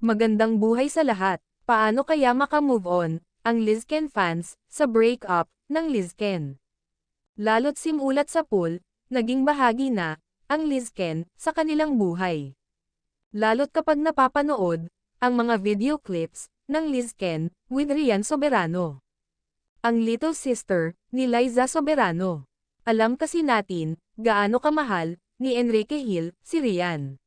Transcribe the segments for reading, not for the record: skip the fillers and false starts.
Magandang buhay sa lahat. Paano kaya makamove on ang Lizken fans sa breakup ng Lizken? Lalo't simulat sa pool, naging bahagi na ang Lizken sa kanilang buhay. Lalo't kapag napapanood ang mga video clips ng Lizken with Rian Soberano, ang little sister ni Liza Soberano. Alam kasi natin gaano kamahal ni Enrique Hill si Rian.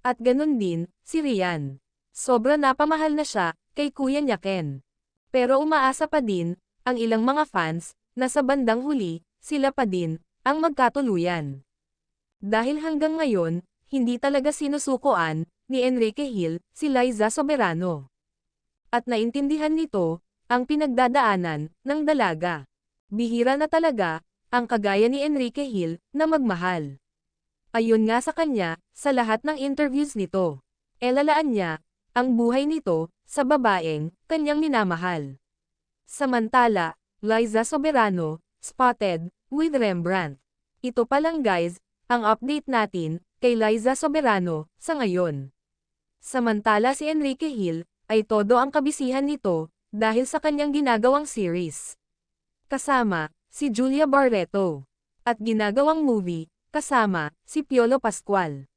At ganun din si Rian. Sobra napamahal na siya kay Kuya niya Ken. Pero umaasa pa din ang ilang mga fans na sa bandang huli, sila pa din ang magkatuluyan. Dahil hanggang ngayon, hindi talaga sinusukuan ni Enrique Hill si Liza Soberano. At naintindihan nito ang pinagdadaanan ng dalaga. Bihira na talaga ang kagaya ni Enrique Hill na magmahal. Ayon nga sa kanya, sa lahat ng interviews nito, elalaan niya ang buhay nito sa babaeng kanyang minamahal. Samantala, Liza Soberano, spotted with Rembrandt. Ito pa lang guys, ang update natin kay Liza Soberano sa ngayon. Samantala si Enrique Hill ay todo ang kabisihan nito dahil sa kanyang ginagawang series. Kasama si Julia Barreto at ginagawang movie kasama si Piolo Pascual.